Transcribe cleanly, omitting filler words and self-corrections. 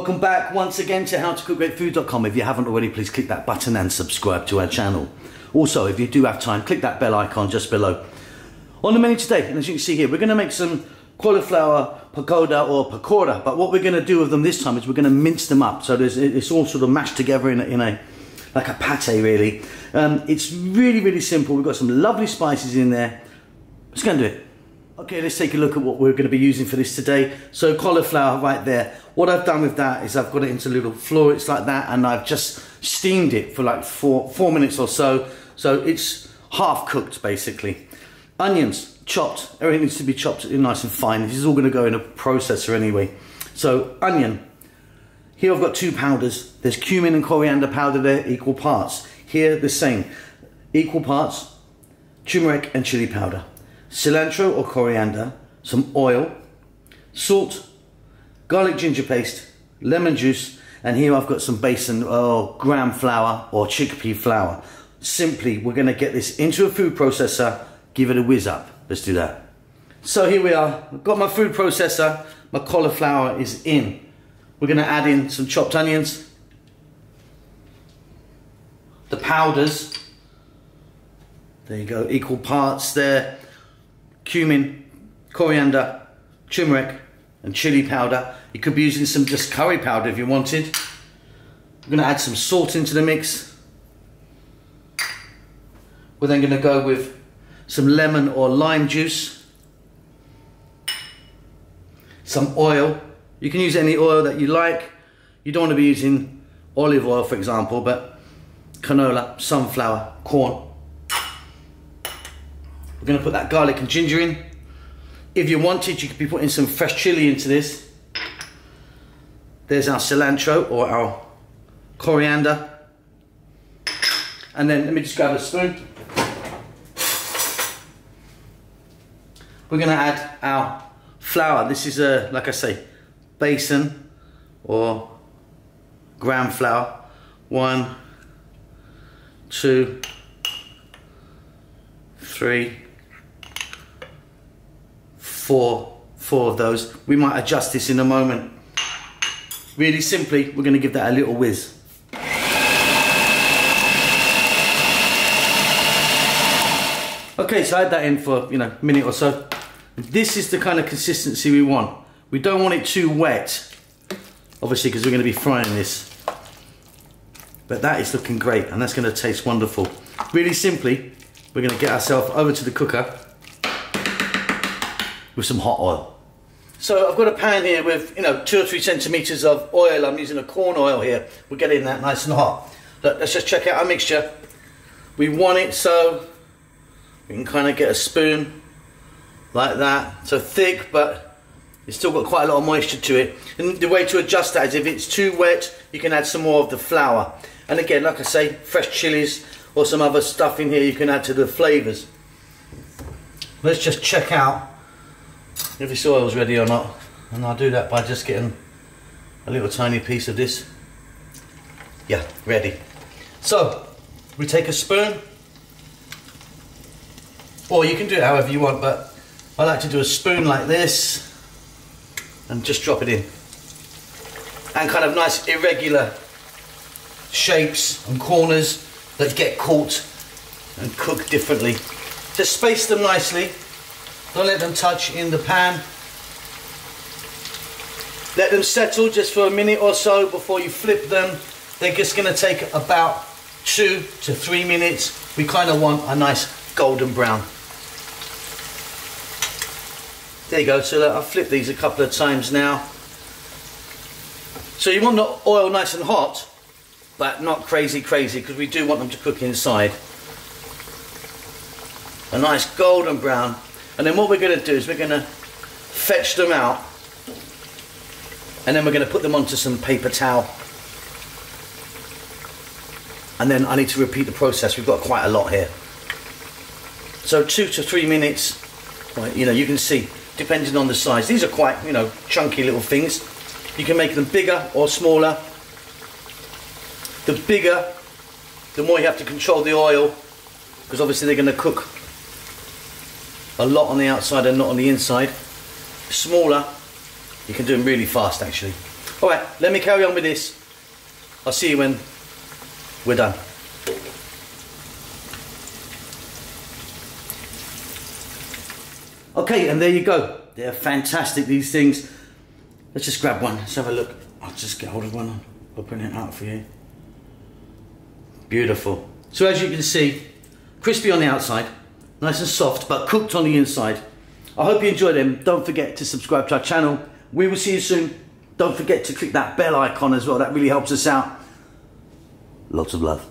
Welcome back once again to howtocookgreatfood.com. If you haven't already, please click that button and subscribe to our channel. Also, if you do have time, click that bell icon just below. On the menu today, and as you can see here, we're going to make some cauliflower pakora or pakora, but what we're going to do with them this time is we're going to mince them up. So it's all sort of mashed together in a like a pate really. It's really simple. We've got some lovely spices in there. Let's go and do it. Okay, let's take a look at what we're going to be using for this today. So cauliflower right there. What I've done with that is I've got it into little florets like that, and I've just steamed it for like four minutes or so. So it's half cooked basically. Onions chopped. Everything needs to be chopped nice and fine. This is all going to go in a processor anyway. So onion. Here I've got 2 powders. There's cumin and coriander powder there, equal parts. Here the same, equal parts, turmeric and chili powder. Cilantro or coriander, some oil, salt, garlic ginger paste, lemon juice, and here I've got some basin or gram flour or chickpea flour. Simply, we're going to get this into a food processor, give it a whiz up. Let's do that. So here we are. I've got my food processor. My cauliflower is in. We're going to add in some chopped onions, the powders. There you go, equal parts there. Cumin, coriander, turmeric and chili powder. You could be using some just curry powder if you wanted. I'm going to add some salt into the mix. We're then going to go with some lemon or lime juice, some oil. You can use any oil that you like. You don't want to be using olive oil, for example, but canola, sunflower, corn. We're going to put that garlic and ginger in. If you wanted, you could be putting some fresh chili into this. There's our cilantro or our coriander. And then let me just grab a spoon. We're going to add our flour. This is like I say, basin or gram flour. 1, 2, 3, 4 of those. We might adjust this in a moment. Really simply, we're going to give that a little whiz. Okay, so I had that in for a minute or so. This is the kind of consistency we want. We don't want it too wet, obviously, because we're going to be frying this. But that is looking great, and that's going to taste wonderful. Really simply, we're going to get ourselves over to the cooker with some hot oil. So I've got a pan here with 2 or 3 centimeters of oil. I'm using a corn oil here. We're getting that nice and hot. Look, let's just check out our mixture. We want it so we can kind of get a spoon like that. So thick, but it's still got quite a lot of moisture to it. And the way to adjust that is if it's too wet, you can add some more of the flour. And again, like I say, fresh chilies or some other stuff in here you can add to the flavors. Let's just check out if this oil's ready or not, and I'll do that by just getting a little tiny piece of this. Yeah, ready. So we take a spoon, or you can do it however you want, but I like to do a spoon like this and just drop it in, and kind of nice irregular shapes and corners that get caught and cooked differently. Just space them nicely. Don't let them touch in the pan. Let them settle just for a minute or so before you flip them. They're just going to take about 2 to 3 minutes. We kind of want a nice golden brown. There you go. So I've flipped these a couple of times now. So you want the oil nice and hot, but not crazy because we do want them to cook inside. A nice golden brown. And then what we're going to do is we're going to fetch them out, and then we're going to put them onto some paper towel. And then I need to repeat the process. We've got quite a lot here. So 2 to 3 minutes. Right, you can see, depending on the size. These are quite, chunky little things. You can make them bigger or smaller. The bigger, the more you have to control the oil, because obviously they're going to cook a lot on the outside and not on the inside. Smaller, you can do them really fast actually. All right, let me carry on with this. I'll see you when we're done. Okay, and there you go. They're fantastic, these things. Let's just grab one. Let's have a look. I'll just get hold of one. Open it out for you. Beautiful. So as you can see, crispy on the outside, nice and soft, but cooked on the inside. I hope you enjoyed them. Don't forget to subscribe to our channel. We will see you soon. Don't forget to click that bell icon as well. That really helps us out. Lots of love.